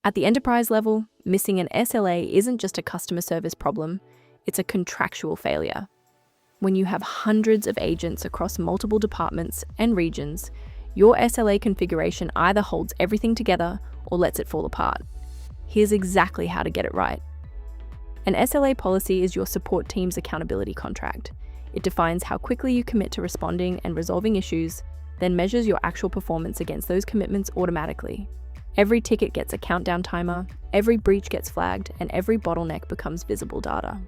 At the enterprise level, missing an SLA isn't just a customer service problem, it's a contractual failure. When you have hundreds of agents across multiple departments and regions, your SLA configuration either holds everything together or lets it fall apart. Here's exactly how to get it right. An SLA policy is your support team's accountability contract. It defines how quickly you commit to responding and resolving issues, then measures your actual performance against those commitments automatically. Every ticket gets a countdown timer, every breach gets flagged, and every bottleneck becomes visible data.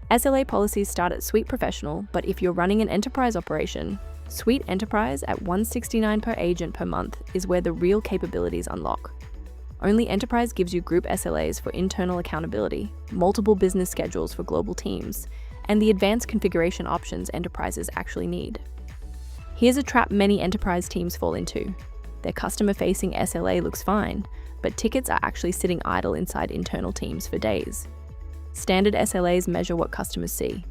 SLA policies start at Suite Professional, but if you're running an enterprise operation, Suite Enterprise at $169 per agent per month is where the real capabilities unlock. Only Enterprise gives you group SLAs for internal accountability, multiple business schedules for global teams, and the advanced configuration options enterprises actually need. Here's a trap many enterprise teams fall into. Their customer-facing SLA looks fine, but tickets are actually sitting idle inside internal teams for days. Standard SLAs measure what customers see.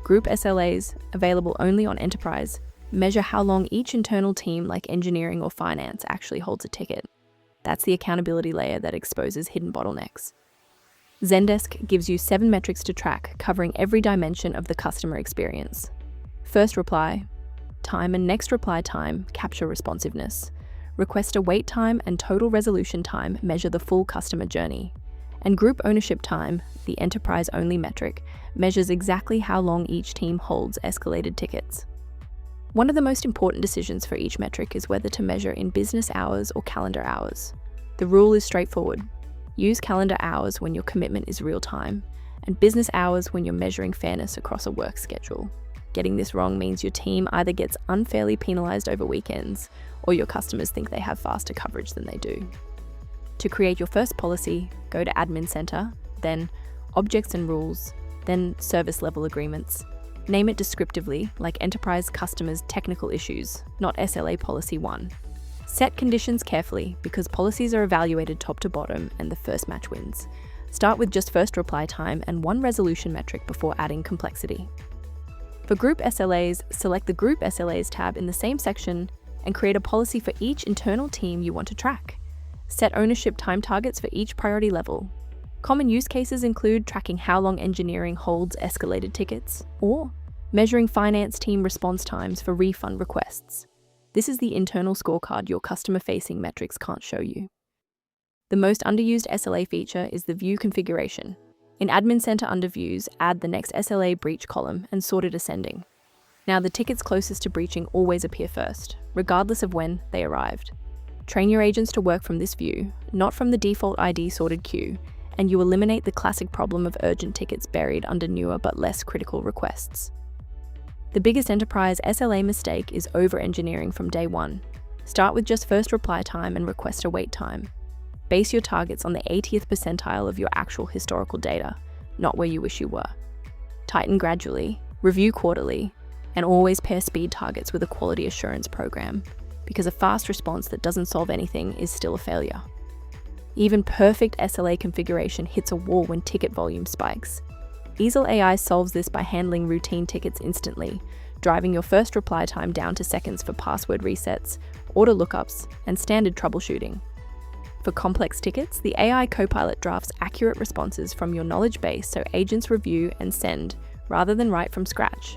Group SLAs, available only on Enterprise, measure how long each internal team like engineering or finance actually holds a ticket. That's the accountability layer that exposes hidden bottlenecks. Zendesk gives you 7 metrics to track, covering every dimension of the customer experience. First reply time and next reply time capture responsiveness. Request await time and total resolution time measure the full customer journey. And group ownership time, the enterprise-only metric, measures exactly how long each team holds escalated tickets. One of the most important decisions for each metric is whether to measure in business hours or calendar hours. The rule is straightforward. Use calendar hours when your commitment is real-time, and business hours when you're measuring fairness across a work schedule. Getting this wrong means your team either gets unfairly penalized over weekends, or your customers think they have faster coverage than they do. To create your first policy, go to Admin Center, then Objects and Rules, then Service Level Agreements. Name it descriptively, like Enterprise Customers Technical Issues, not SLA Policy 1. Set conditions carefully, because policies are evaluated top to bottom and the first match wins. Start with just first reply time and one resolution metric before adding complexity. For Group SLAs, select the Group SLAs tab in the same section and create a policy for each internal team you want to track. Set ownership time targets for each priority level. Common use cases include tracking how long engineering holds escalated tickets, or measuring finance team response times for refund requests. This is the internal scorecard your customer-facing metrics can't show you. The most underused SLA feature is the view configuration. In Admin Center under Views, add the next SLA breach column and sort it ascending. Now the tickets closest to breaching always appear first, regardless of when they arrived. Train your agents to work from this view, not from the default ID sorted queue, and you eliminate the classic problem of urgent tickets buried under newer but less critical requests. The biggest enterprise SLA mistake is over-engineering from day one. Start with just first reply time and request await time. Base your targets on the 80th percentile of your actual historical data, not where you wish you were. Tighten gradually, review quarterly, and always pair speed targets with a quality assurance program, because a fast response that doesn't solve anything is still a failure. Even perfect SLA configuration hits a wall when ticket volume spikes. Eesel AI solves this by handling routine tickets instantly, driving your first reply time down to seconds for password resets, order lookups, and standard troubleshooting. For complex tickets, the AI Copilot drafts accurate responses from your knowledge base so agents review and send, rather than write from scratch.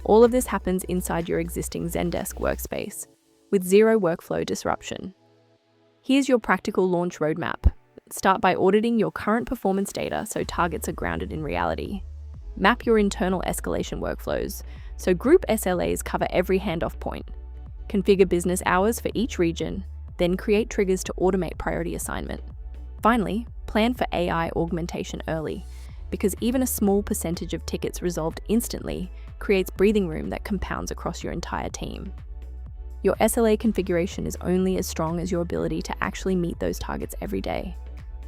All of this happens inside your existing Zendesk workspace, with zero workflow disruption. Here's your practical launch roadmap. Start by auditing your current performance data so targets are grounded in reality. Map your internal escalation workflows so group SLAs cover every handoff point. Configure business hours for each region, then create triggers to automate priority assignment. Finally, plan for AI augmentation early, because even a small percentage of tickets resolved instantly creates breathing room that compounds across your entire team. Your SLA configuration is only as strong as your ability to actually meet those targets every day.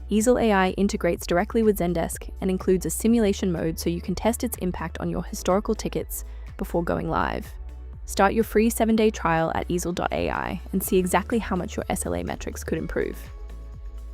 Eesel AI integrates directly with Zendesk and includes a simulation mode so you can test its impact on your historical tickets before going live. Start your free 7-day trial at eesel.ai and see exactly how much your SLA metrics could improve.